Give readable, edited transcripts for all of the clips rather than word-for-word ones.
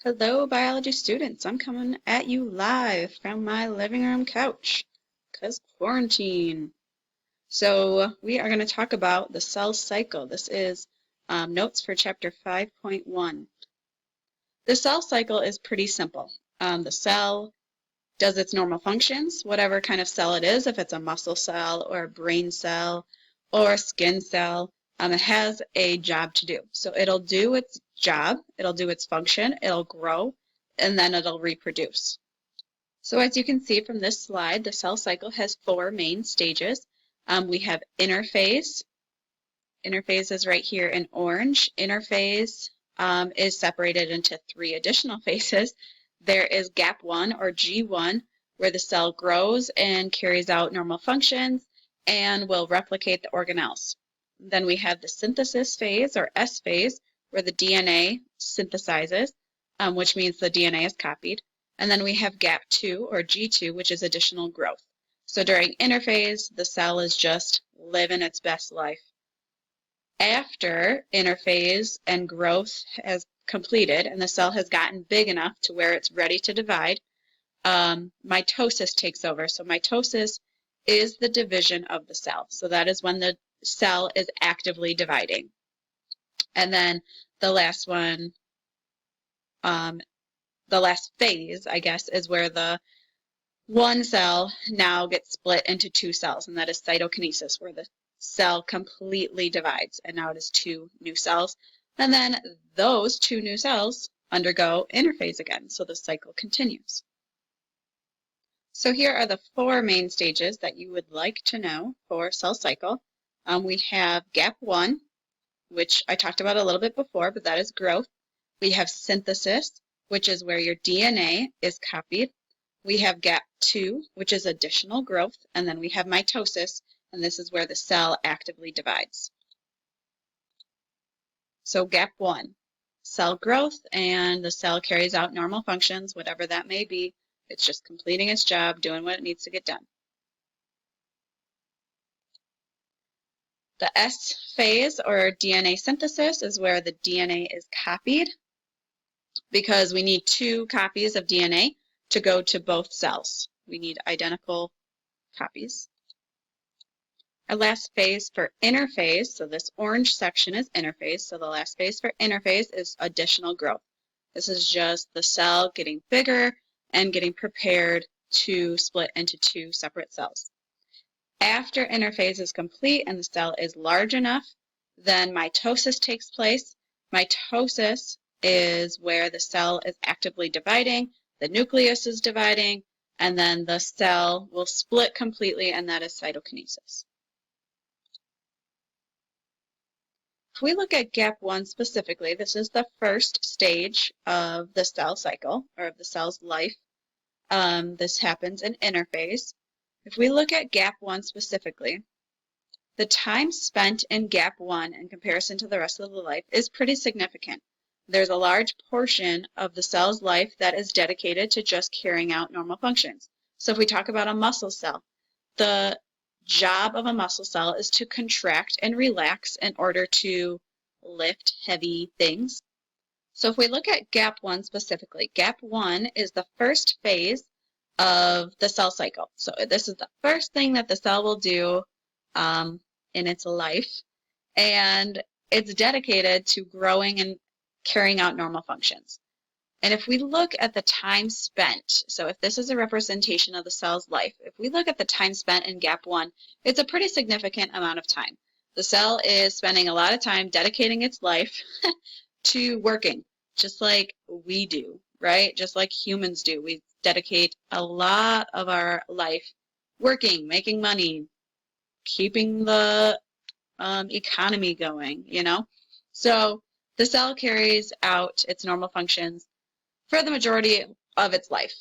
Hello, biology students. I'm coming at you live from my living room couch because quarantine. So we are going to talk about the cell cycle. This is notes for chapter 5.1. The cell cycle is pretty simple. The cell does its normal functions, whatever kind of cell it is, if it's a muscle cell or a brain cell or a skin cell, it has a job to do. So it'll do its job, it'll do its function, it'll grow, and then it'll reproduce. So as you can see from this slide, the cell cycle has four main stages. We have interphase. Interphase is right here in orange. Interphase is separated into three additional phases. There is gap 1 or G1, where the cell grows and carries out normal functions and will replicate the organelles. Then we have the synthesis phase or S phase, where the DNA synthesizes, which means the DNA is copied. And then we have gap 2 or G2, which is additional growth. So during interphase, the cell is just living its best life. After interphase and growth has completed and the cell has gotten big enough to where it's ready to divide, mitosis takes over. So mitosis is the division of the cell. So that is when the cell is actively dividing. And then the last one, the last phase, I guess, is where the one cell now gets split into two cells, and that is cytokinesis, where the cell completely divides, and now it is two new cells. And then those two new cells undergo interphase again, so the cycle continues. So here are the four main stages that you would like to know for cell cycle. We have gap 1, which I talked about a little bit before, but that is growth. We have synthesis, which is where your DNA is copied. We have gap 2, which is additional growth, and then we have mitosis, and this is where the cell actively divides. So gap 1, cell growth, and the cell carries out normal functions, whatever that may be. It's just completing its job, doing what it needs to get done. The S phase, or DNA synthesis, is where the DNA is copied, because we need two copies of DNA to go to both cells. We need identical copies. Our last phase for interphase, so this orange section is interphase, so the last phase for interphase is additional growth. This is just the cell getting bigger and getting prepared to split into two separate cells. After interphase is complete and the cell is large enough, then mitosis takes place. Mitosis is where the cell is actively dividing, the nucleus is dividing, and then the cell will split completely, and that is cytokinesis. If we look at gap 1 specifically, this is the first stage of the cell cycle, or of the cell's life. This happens in interphase. If we look at gap 1 specifically, the time spent in gap 1 in comparison to the rest of the life is pretty significant. There's a large portion of the cell's life that is dedicated to just carrying out normal functions. So if we talk about a muscle cell, the job of a muscle cell is to contract and relax in order to lift heavy things. So if we look at gap 1 specifically, gap 1 is the first phase of the cell cycle. So this is the first thing that the cell will do in its life, and it's dedicated to growing and carrying out normal functions. And if we look at the time spent, so if this is a representation of the cell's life, if we look at the time spent in gap 1, it's a pretty significant amount of time. The cell is spending a lot of time dedicating its life to working, just like we do, right? Just like humans do. We dedicate a lot of our life working, making money, keeping the economy going, you know? So the cell carries out its normal functions for the majority of its life,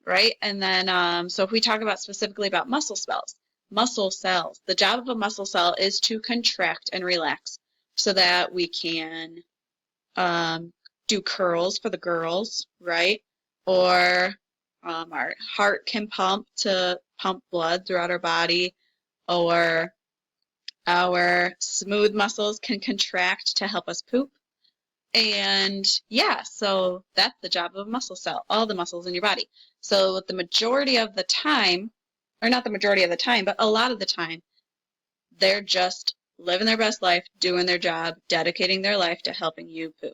right? And then, so if we talk about specifically about muscle cells, the job of a muscle cell is to contract and relax so that we can do curls for the girls, right? Or our heart can pump to pump blood throughout our body, or our smooth muscles can contract to help us poop. And yeah, so that's the job of a muscle cell, all the muscles in your body. So the majority of the time, or not the majority of the time, but a lot of the time, they're just living their best life, doing their job, dedicating their life to helping you poop.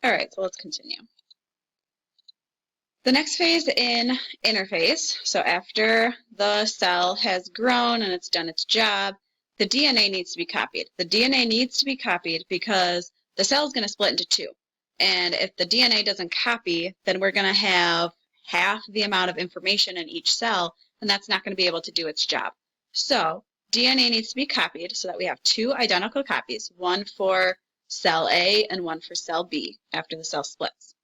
All right, so let's continue. The next phase in interphase, so after the cell has grown and it's done its job, the DNA needs to be copied. The DNA needs to be copied because the cell is going to split into two. And if the DNA doesn't copy, then we're going to have half the amount of information in each cell, and that's not going to be able to do its job. So DNA needs to be copied so that we have two identical copies, one for cell A and one for cell B after the cell splits.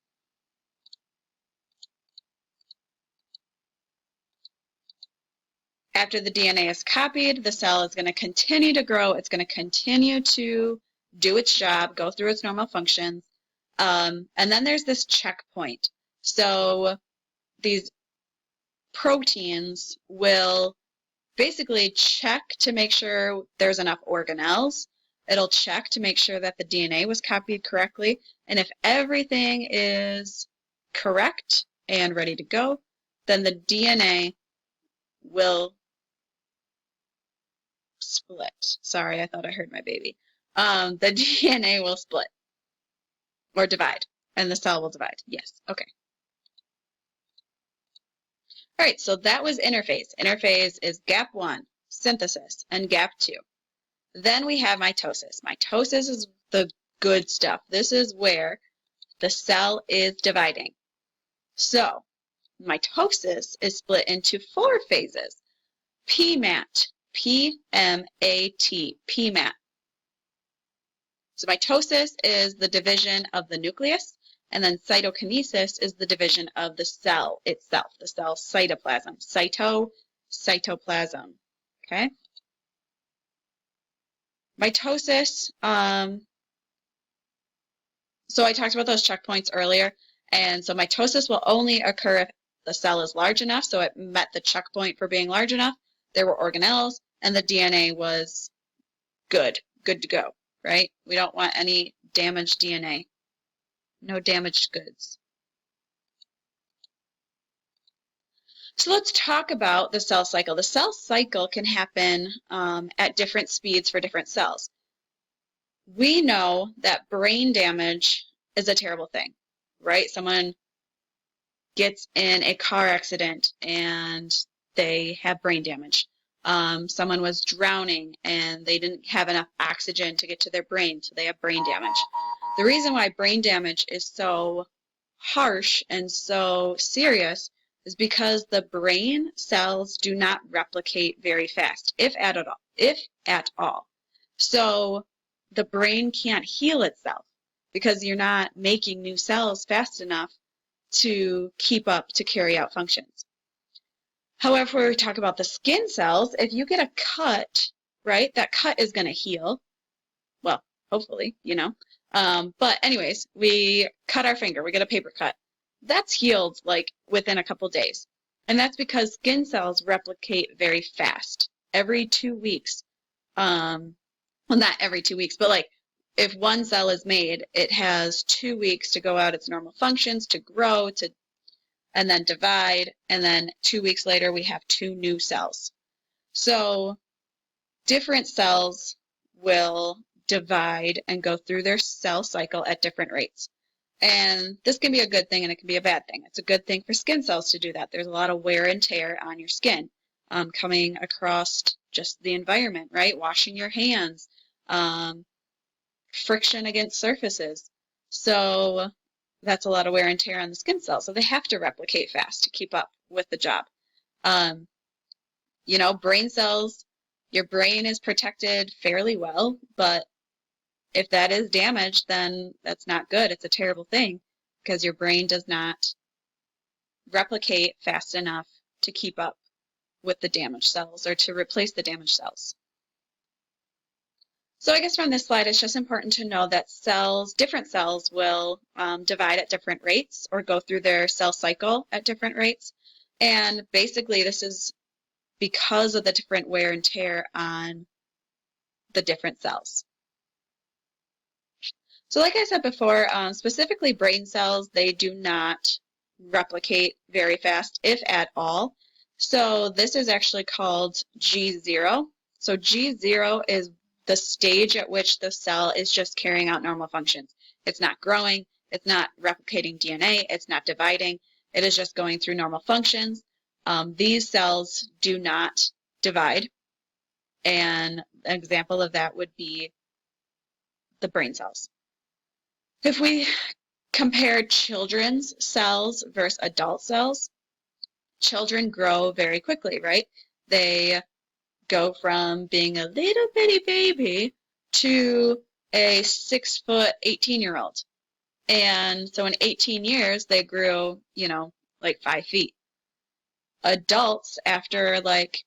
After the DNA is copied, the cell is going to continue to grow. It's going to continue to do its job, go through its normal functions. And then there's this checkpoint. So these proteins will basically check to make sure there's enough organelles. It'll check to make sure that the DNA was copied correctly. And if everything is correct and ready to go, then the DNA will split. Sorry, I thought I heard my baby. The DNA will split or divide, and the cell will divide. Yes, okay. All right, so that was interphase. Interphase is gap 1, synthesis, and gap 2. Then we have mitosis. Mitosis is the good stuff. This is where the cell is dividing. So mitosis is split into 4 phases. PMAT, P-M-A-T, PMAT. So mitosis is the division of the nucleus, and then cytokinesis is the division of the cell itself, the cell cytoplasm. Cytoplasm. Okay? Mitosis, so I talked about those checkpoints earlier, and so mitosis will only occur if the cell is large enough, so it met the checkpoint for being large enough, there were organelles, and the DNA was good to go, right? We don't want any damaged DNA. No damaged goods. So let's talk about the cell cycle. The cell cycle can happen at different speeds for different cells. We know that brain damage is a terrible thing, right? Someone gets in a car accident and they have brain damage. Someone was drowning and they didn't have enough oxygen to get to their brain, so they have brain damage. The reason why brain damage is so harsh and so serious is because the brain cells do not replicate very fast, if at all. So the brain can't heal itself because you're not making new cells fast enough to keep up to carry out functions. However, when we talk about the skin cells, if you get a cut, right, that cut is going to heal. Well, hopefully, you know. But anyways, we cut our finger, we get a paper cut. That's healed like within a couple days. And that's because skin cells replicate very fast. Every 2 weeks, well, not every 2 weeks, but like if one cell is made, it has 2 weeks to go out its normal functions, to grow, and then divide, and then 2 weeks later we have 2 new cells. So different cells will divide and go through their cell cycle at different rates. And this can be a good thing and it can be a bad thing. It's a good thing for skin cells to do that. There's a lot of wear and tear on your skin coming across just the environment, right? Washing your hands, friction against surfaces. So that's a lot of wear and tear on the skin cells. So they have to replicate fast to keep up with the job. You know, brain cells, your brain is protected fairly well, but if that is damaged, then that's not good. It's a terrible thing because your brain does not replicate fast enough to keep up with the damaged cells or to replace the damaged cells. So I guess from this slide, it's just important to know that cells, different cells will divide at different rates or go through their cell cycle at different rates. And basically, this is because of the different wear and tear on the different cells. So like I said before, specifically brain cells, they do not replicate very fast, if at all. So this is actually called G0. So G0 is the stage at which the cell is just carrying out normal functions. It's not growing, it's not replicating DNA, it's not dividing, it is just going through normal functions. These cells do not divide, and an example of that would be the brain cells. If we compare children's cells versus adult cells, children grow very quickly, right? They go from being a little bitty baby to a 6 foot 18-year-old. And so in 18 years, they grew, like 5 feet. Adults, after like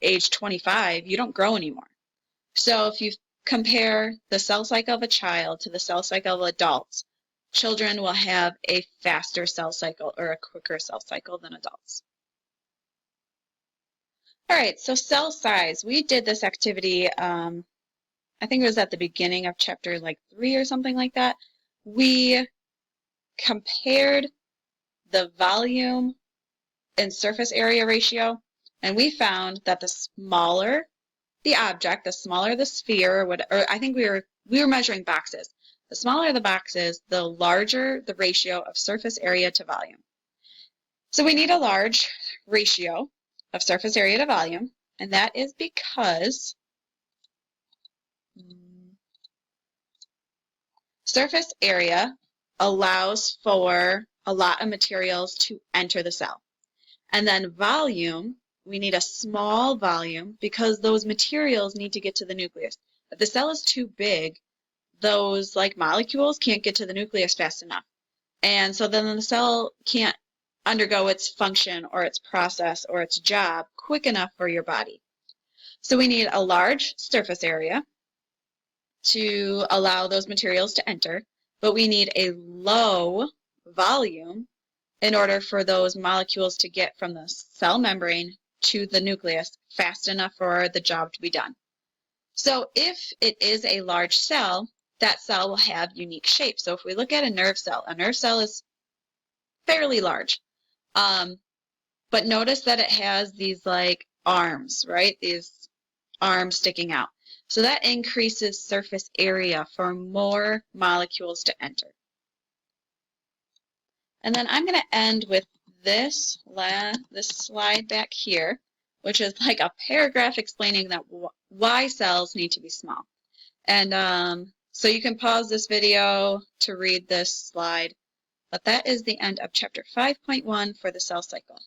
age 25, you don't grow anymore. So if you compare the cell cycle of a child to the cell cycle of adults, children will have a faster cell cycle or a quicker cell cycle than adults. All right, so cell size. We did this activity, I think it was at the beginning of chapter like 3 or something like that. We compared the volume and surface area ratio, and we found that the smaller the object, the smaller the sphere, or I think we were measuring boxes. The smaller the boxes, the larger the ratio of surface area to volume. So we need a large ratio of surface area to volume, and that is because surface area allows for a lot of materials to enter the cell. And then volume, we need a small volume because those materials need to get to the nucleus. If the cell is too big, those like molecules can't get to the nucleus fast enough. And so then the cell can't undergo its function or its process or its job quick enough for your body. So we need a large surface area to allow those materials to enter, but we need a low volume in order for those molecules to get from the cell membrane to the nucleus fast enough for the job to be done. So if it is a large cell, that cell will have unique shapes. So if we look at a nerve cell is fairly large. But notice that it has these like arms, right? These arms sticking out. So that increases surface area for more molecules to enter. And then I'm going to end with this slide back here, which is like a paragraph explaining that why cells need to be small. And so you can pause this video to read this slide. But that is the end of chapter 5.1 for the cell cycle.